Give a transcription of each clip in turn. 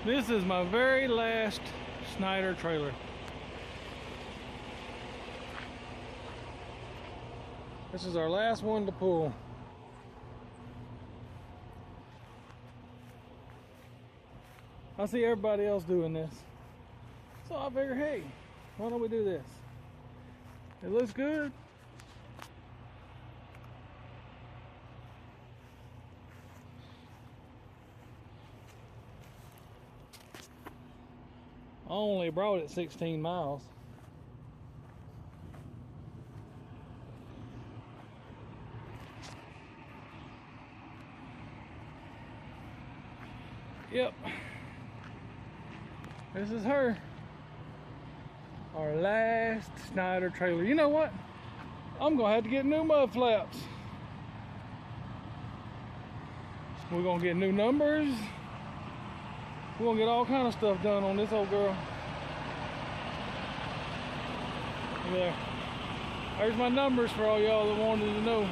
This is my very last Schneider trailer. This is our last one to pull. I see everybody else doing this, so I figure, hey, why don't we do this? It looks good. I only brought it 16 miles. Yep. This is her. Our last Schneider trailer. You know what? I'm gonna have to get new mud flaps. We're gonna get new numbers. We're gonna get all kind of stuff done on this old girl. Yeah. There's my numbers for all y'all that wanted to know.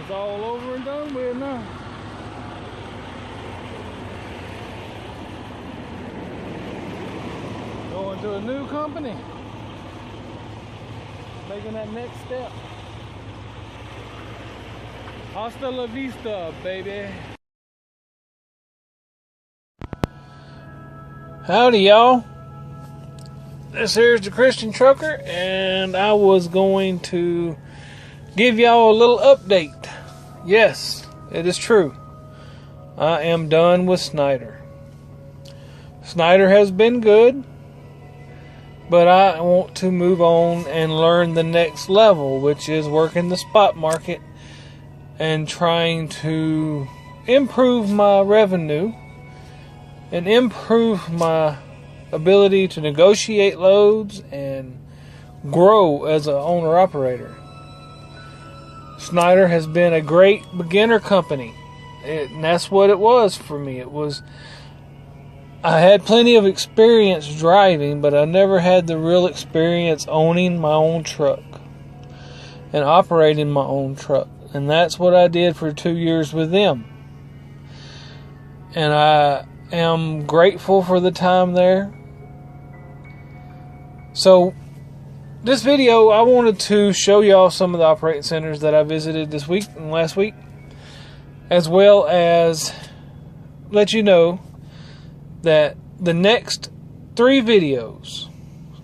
It's all over and done with now. Going to a new company. Making that next step. Hasta la vista, baby. Howdy, y'all. This here's the Christian Trucker, and I was going to give y'all a little update. Yes, it is true. I am done with Schneider. Schneider has been good, but I want to move on and learn the next level, which is working the spot market and trying to improve my revenue and improve my ability to negotiate loads and grow as an owner-operator. Schneider has been a great beginner company, and that's what it was for me. I had plenty of experience driving, but I never had the real experience owning my own truck and operating my own truck. And that's what I did for 2 years with them. And I am grateful for the time there. So, this video, I wanted to show y'all some of the operating centers that I visited this week and last week, as well as let you know that the next 3 videos,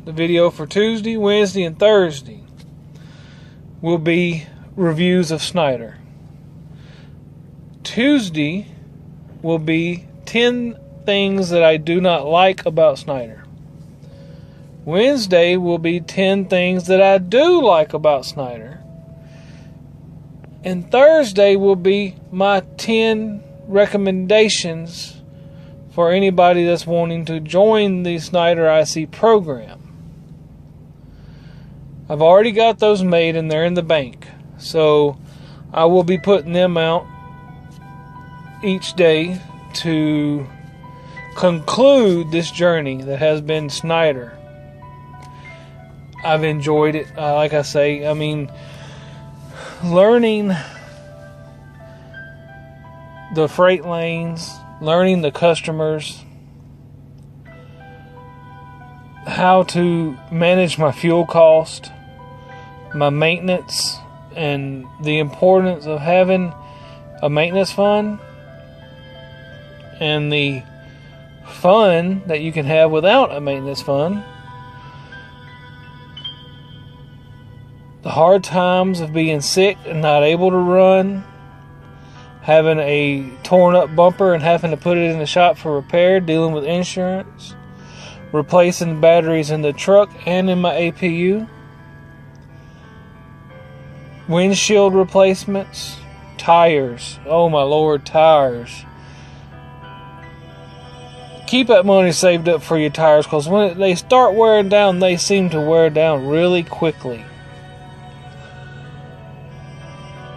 the video for Tuesday, Wednesday, and Thursday, will be reviews of Schneider. Tuesday will be 10 things that I do not like about Schneider. Wednesday will be 10 things that I do like about Schneider. And Thursday will be my 10 recommendations for anybody that's wanting to join the Schneider IC program. I've already got those made and they're in the bank. So I will be putting them out each day to conclude this journey that has been Schneider. I've enjoyed it. Like I say, I mean, learning the freight lanes, learning the customers, how to manage my fuel cost, my maintenance, and the importance of having a maintenance fund, and the fun that you can have without a maintenance fund. The hard times of being sick and not able to run, having a torn up bumper and having to put it in the shop for repair, dealing with insurance, replacing batteries in the truck and in my APU, windshield replacements, tires. Oh my Lord, tires. Keep that money saved up for your tires, because when they start wearing down, they seem to wear down really quickly.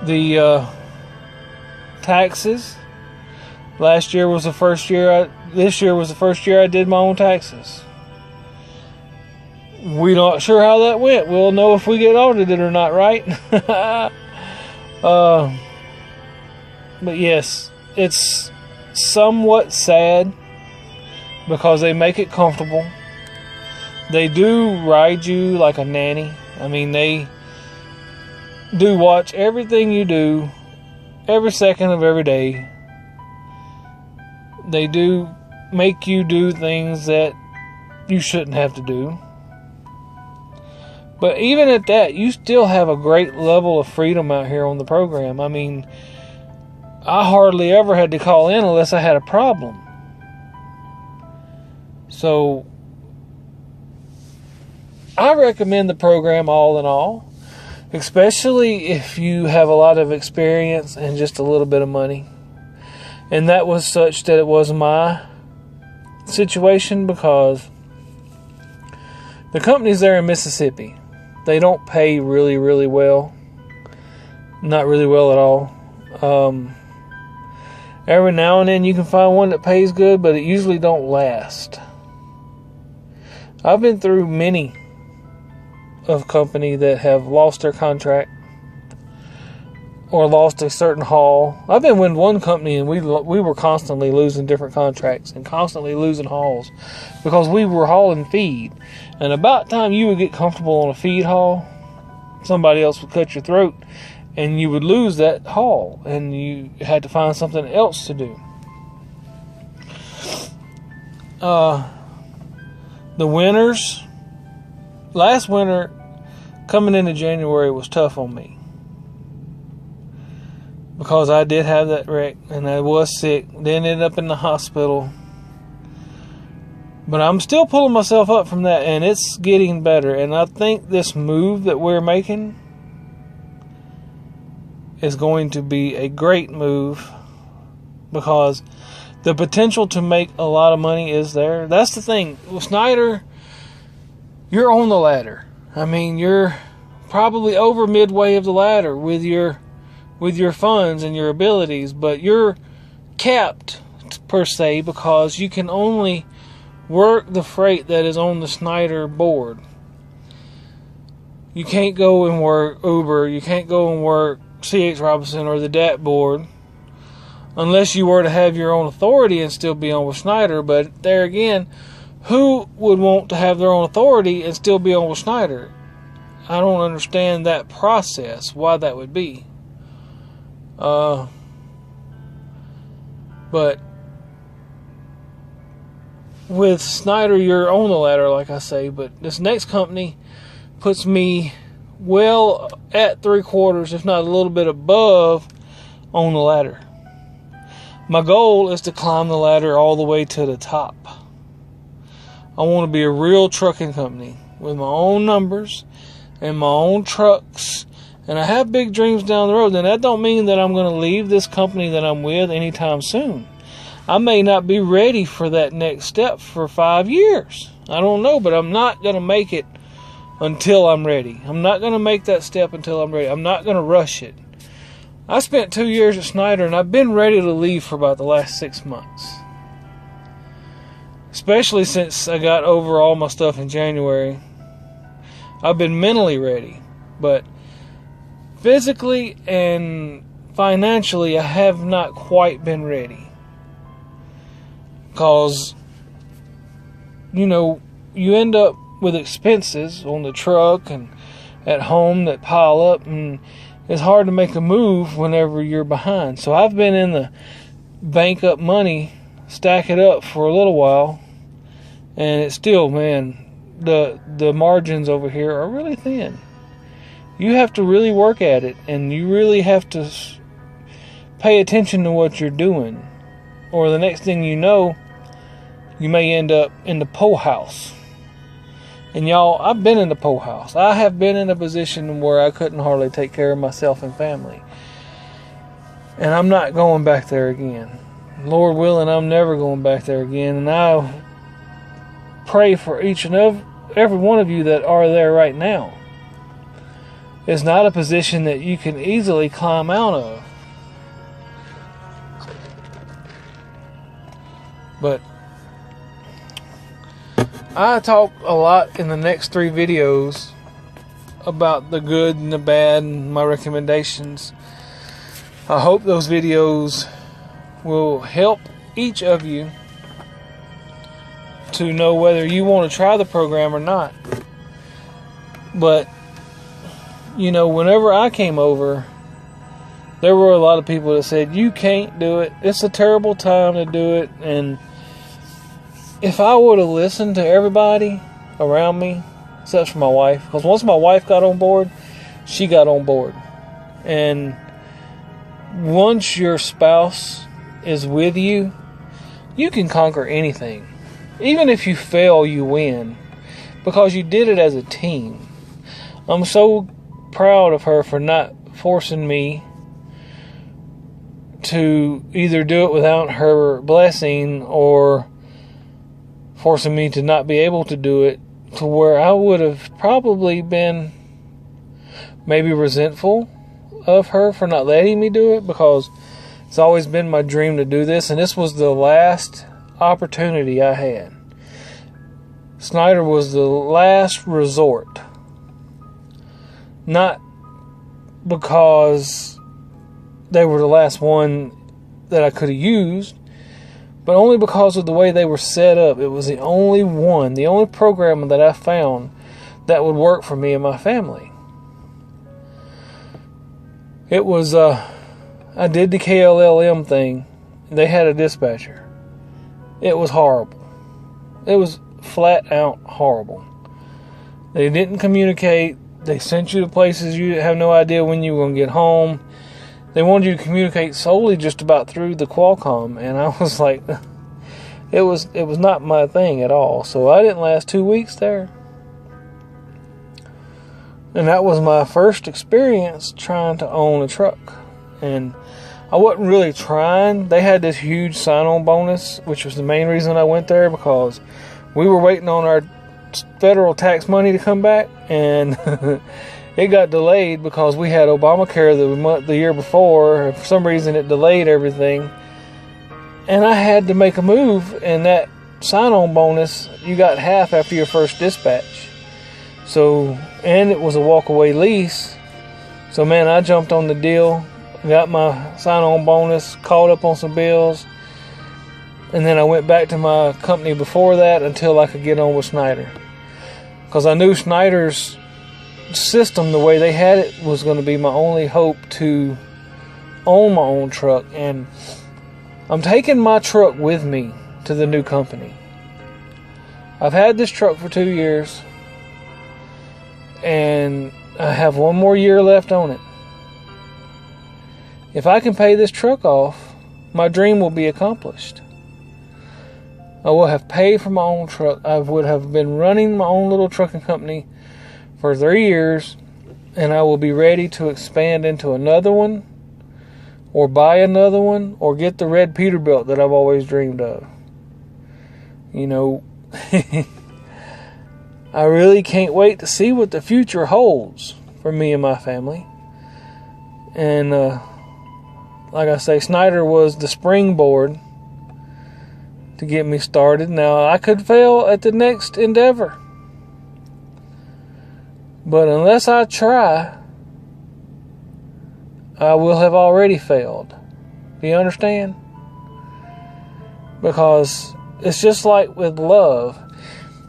The taxes. This year was the first year I did my own taxes. We're not sure how that went. We'll know if we get audited or not, right? But yes, it's somewhat sad because they make it comfortable. They do ride you like a nanny. I mean, they do watch everything you do every second of every day. They do make you do things that you shouldn't have to do. But even at that, you still have a great level of freedom out here on the program. I mean, I hardly ever had to call in unless I had a problem. So, I recommend the program all in all, especially if you have a lot of experience and just a little bit of money. And that was such that it was my situation, because the company's there in Mississippi. They don't pay really, really well. Not really well at all. Every now and then you can find one that pays good, but it usually don't last. I've been through many of company that have lost their contract or lost a certain haul. I've been with one company and we were constantly losing different contracts and constantly losing hauls because we were hauling feed. And about time you would get comfortable on a feed haul, somebody else would cut your throat and you would lose that haul and you had to find something else to do. The winters, last winter coming into January was tough on me because I did have that wreck and I was sick, then ended up in the hospital. But I'm still pulling myself up from that, and it's getting better. And I think this move that we're making is going to be a great move because the potential to make a lot of money is there. That's the thing. With Schneider, you're on the ladder. I mean, you're probably over midway of the ladder with your funds and your abilities, but you're capped per se because you can only work the freight that is on the Schneider board. You can't go and work Uber. You can't go and work C.H. Robinson or the DAT board unless you were to have your own authority and still be on with Schneider. But there again, who would want to have their own authority and still be on with Schneider? I don't understand that process, why that would be. But with Schneider, you're on the ladder, like I say, but this next company puts me well at 3/4, if not a little bit above, on the ladder. My goal is to climb the ladder all the way to the top. I want to be a real trucking company with my own numbers and my own trucks, and I have big dreams down the road. And that don't mean that I'm going to leave this company that I'm with anytime soon. I may not be ready for that next step for 5 years. I don't know, but I'm not going to make it until I'm ready. I'm not going to make that step until I'm ready. I'm not going to rush it. I spent 2 years at Schneider, and I've been ready to leave for about the last 6 months. Especially since I got over all my stuff in January. I've been mentally ready, but physically and financially, I have not quite been ready. Because, you end up with expenses on the truck and at home that pile up, and it's hard to make a move whenever you're behind. So I've been in the bank up money, stack it up for a little while, and it's still, man, the margins over here are really thin. You have to really work at it, and you really have to pay attention to what you're doing, or the next thing you know, you may end up in the pole house. And y'all, I've been in the pole house. I have been in a position where I couldn't hardly take care of myself and family. And I'm not going back there again. Lord willing, I'm never going back there again. And I pray for each and every one of you that are there right now. It's not a position that you can easily climb out of. But I talk a lot in the next 3 videos about the good and the bad and my recommendations. I hope those videos will help each of you to know whether you want to try the program or not. But, you know, whenever I came over, there were a lot of people that said, you can't do it. It's a terrible time to do it. And if I would have listened to everybody around me, except for my wife, because once my wife got on board, she got on board. And once your spouse is with you, you can conquer anything. Even if you fail, you win, because you did it as a team. I'm so proud of her for not forcing me to either do it without her blessing or forcing me to not be able to do it, to where I would have probably been maybe resentful of her for not letting me do it, because it's always been my dream to do this, and this was the last opportunity I had. Schneider was the last resort. Not because they were the last one that I could have used, but only because of the way they were set up. It was the only one, the only program that I found that would work for me and my family. It was, I did the KLLM thing. They had a dispatcher. It was horrible. It was flat out horrible. They didn't communicate. They sent you to places you have no idea when you were going to get home. They wanted you to communicate solely just about through the Qualcomm, and I was like, it was not my thing at all. So I didn't last 2 weeks there. And that was my first experience trying to own a truck. And I wasn't really trying. They had this huge sign-on bonus, which was the main reason I went there, because we were waiting on our federal tax money to come back, and it got delayed because we had Obamacare the year before. For some reason, it delayed everything. And I had to make a move, and that sign-on bonus, you got half after your first dispatch. So, and it was a walk-away lease. So, man, I jumped on the deal, got my sign-on bonus, caught up on some bills, and then I went back to my company before that until I could get on with Schneider. Because I knew Schneider's system, the way they had it, was going to be my only hope to own my own truck. And I'm taking my truck with me to the new company. I've had this truck for 2 years, and I have 1 more year left on it. If I can pay this truck off, my dream will be accomplished. I will have paid for my own truck. I would have been running my own little trucking company for 3 years, and I will be ready to expand into another one, or buy another one, or get the red Peterbilt that I've always dreamed of. You know, I really can't wait to see what the future holds for me and my family. And like I say, Schneider was the springboard to get me started. Now, I could fail at the next endeavor, but unless I try, I will have already failed. Do you understand? Because it's just like with love.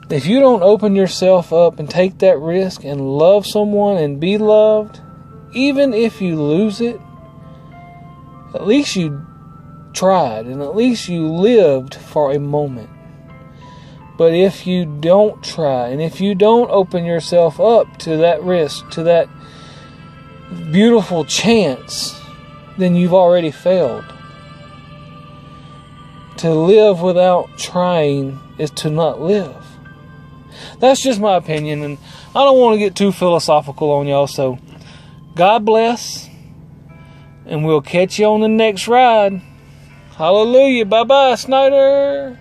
If you don't open yourself up and take that risk and love someone and be loved, even if you lose it, at least you tried, and at least you lived for a moment. But if you don't try, and if you don't open yourself up to that risk, to that beautiful chance, then you've already failed. To live without trying is to not live. That's just my opinion, and I don't want to get too philosophical on y'all, so God bless, and we'll catch you on the next ride. Hallelujah. Bye-bye, Schneider.